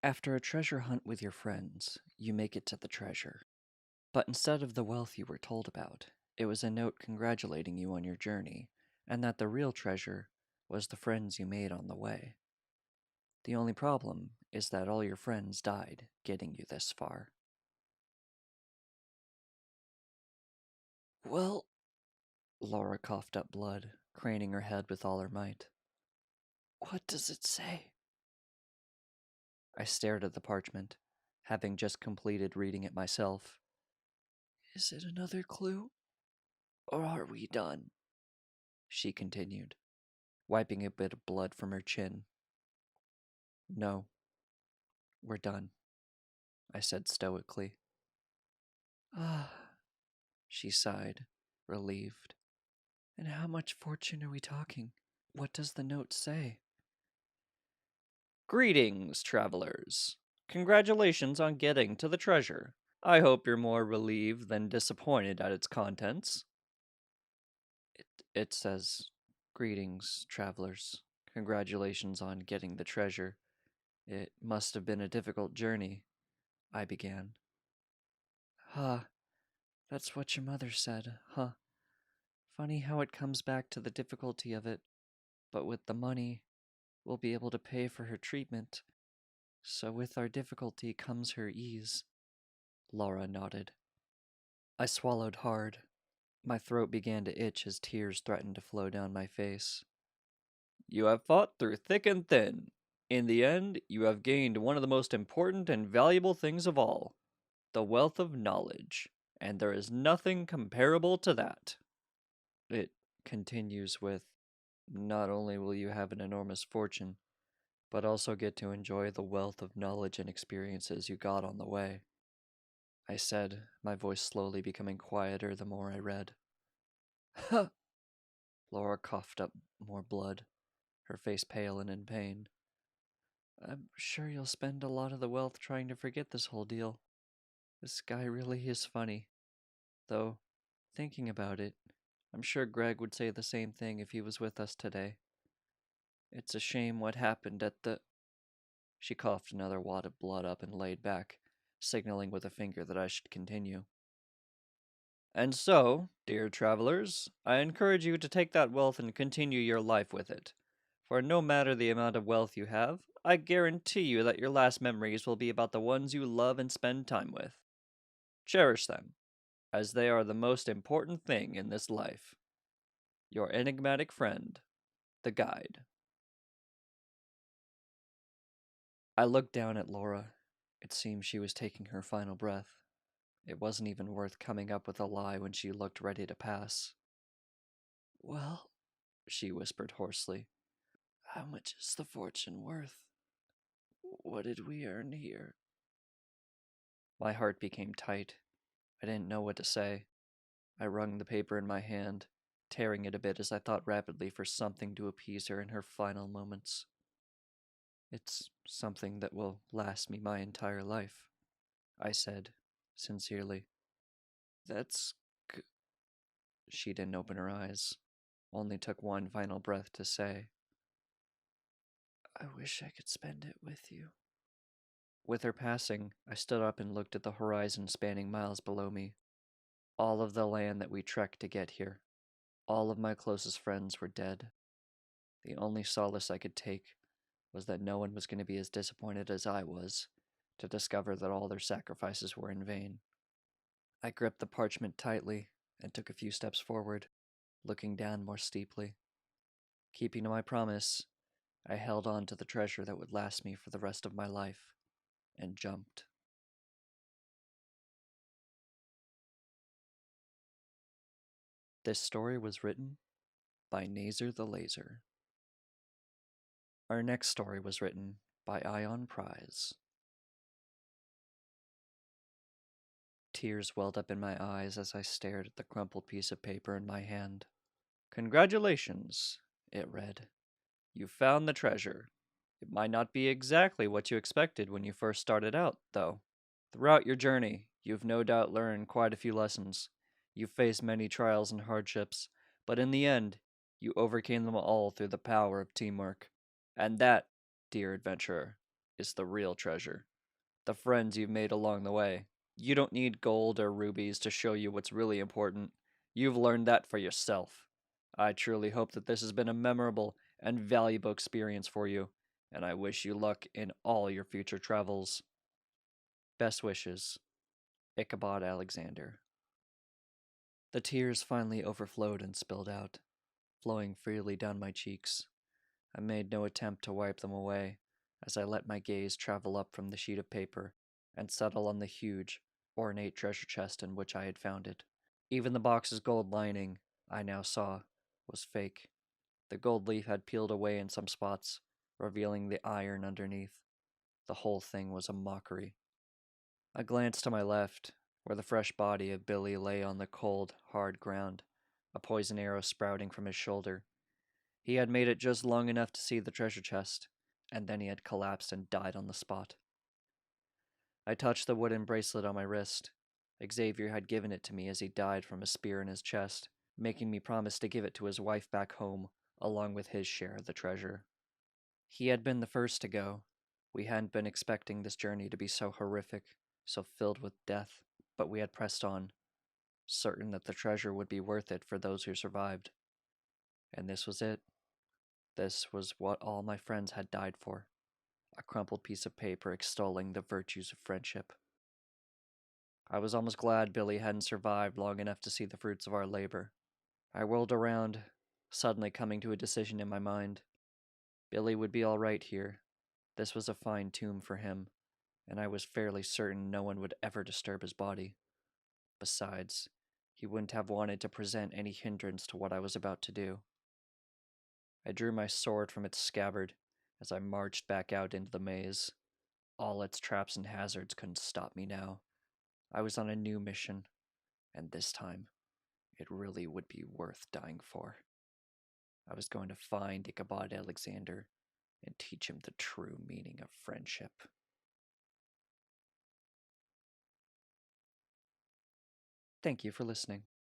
After a treasure hunt with your friends, you make it to the treasure. But instead of the wealth you were told about, it was a note congratulating you on your journey, and that the real treasure was the friends you made on the way. The only problem is that all your friends died getting you this far. Well, Laura coughed up blood, craning her head with all her might. What does it say? I stared at the parchment, having just completed reading it myself. Is it another clue? Or are we done? She continued, wiping a bit of blood from her chin. No, we're done, I said stoically. Ah, she sighed, relieved. And how much fortune are we talking? What does the note say? Greetings, travelers. Congratulations on getting to the treasure. I hope you're more relieved than disappointed at its contents. It says, Greetings, travelers. Congratulations on getting the treasure. It must have been a difficult journey, I began. Huh, that's what your mother said, huh? Funny how it comes back to the difficulty of it, but with the money, we'll be able to pay for her treatment. So with our difficulty comes her ease. Laura nodded. I swallowed hard. My throat began to itch as tears threatened to flow down my face. You have fought through thick and thin. In the end, you have gained one of the most important and valuable things of all, the wealth of knowledge, and there is nothing comparable to that. It continues with, not only will you have an enormous fortune, but also get to enjoy the wealth of knowledge and experiences you got on the way. I said, my voice slowly becoming quieter the more I read. Huh! Laura coughed up more blood, her face pale and in pain. I'm sure you'll spend a lot of the wealth trying to forget this whole deal. This guy really is funny. Though, thinking about it, I'm sure Greg would say the same thing if he was with us today. It's a shame what happened at the... She coughed another wad of blood up and laid back, signaling with a finger that I should continue. And so, dear travelers, I encourage you to take that wealth and continue your life with it. For no matter the amount of wealth you have, I guarantee you that your last memories will be about the ones you love and spend time with. Cherish them, as they are the most important thing in this life. Your enigmatic friend, the guide. I looked down at Laura. It seemed she was taking her final breath. It wasn't even worth coming up with a lie when she looked ready to pass. Well, she whispered hoarsely, how much is the fortune worth? What did we earn here? My heart became tight. I didn't know what to say. I wrung the paper in my hand, tearing it a bit as I thought rapidly for something to appease her in her final moments. It's something that will last me my entire life, I said, sincerely. That's g-. She didn't open her eyes, only took one final breath to say, I wish I could spend it with you. With her passing, I stood up and looked at the horizon spanning miles below me. All of the land that we trekked to get here. All of my closest friends were dead. The only solace I could take was that no one was going to be as disappointed as I was to discover that all their sacrifices were in vain. I gripped the parchment tightly and took a few steps forward, looking down more steeply. Keeping to my promise, I held on to the treasure that would last me for the rest of my life, and jumped. This story was written by Nazer the Laser. Our next story was written by Ion Prize. Tears welled up in my eyes as I stared at the crumpled piece of paper in my hand. Congratulations, it read. You found the treasure. It might not be exactly what you expected when you first started out, though. Throughout your journey, you've no doubt learned quite a few lessons. You've faced many trials and hardships, but in the end, you overcame them all through the power of teamwork. And that, dear adventurer, is the real treasure. The friends you've made along the way. You don't need gold or rubies to show you what's really important. You've learned that for yourself. I truly hope that this has been a memorable and valuable experience for you, and I wish you luck in all your future travels. Best wishes, Ichabod Alexander. The tears finally overflowed and spilled out, flowing freely down my cheeks. I made no attempt to wipe them away, as I let my gaze travel up from the sheet of paper and settle on the huge, ornate treasure chest in which I had found it. Even the box's gold lining, I now saw, was fake. The gold leaf had peeled away in some spots, revealing the iron underneath. The whole thing was a mockery. I glanced to my left, where the fresh body of Billy lay on the cold, hard ground, a poison arrow sprouting from his shoulder. He had made it just long enough to see the treasure chest, and then he had collapsed and died on the spot. I touched the wooden bracelet on my wrist. Xavier had given it to me as he died from a spear in his chest, making me promise to give it to his wife back home, along with his share of the treasure. He had been the first to go. We hadn't been expecting this journey to be so horrific, so filled with death, but we had pressed on, certain that the treasure would be worth it for those who survived. And this was it. This was what all my friends had died for, a crumpled piece of paper extolling the virtues of friendship. I was almost glad Billy hadn't survived long enough to see the fruits of our labor. I whirled around, suddenly coming to a decision in my mind. Billy would be all right here. This was a fine tomb for him, and I was fairly certain no one would ever disturb his body. Besides, he wouldn't have wanted to present any hindrance to what I was about to do. I drew my sword from its scabbard as I marched back out into the maze. All its traps and hazards couldn't stop me now. I was on a new mission, and this time, it really would be worth dying for. I was going to find Ichabod Alexander and teach him the true meaning of friendship. Thank you for listening.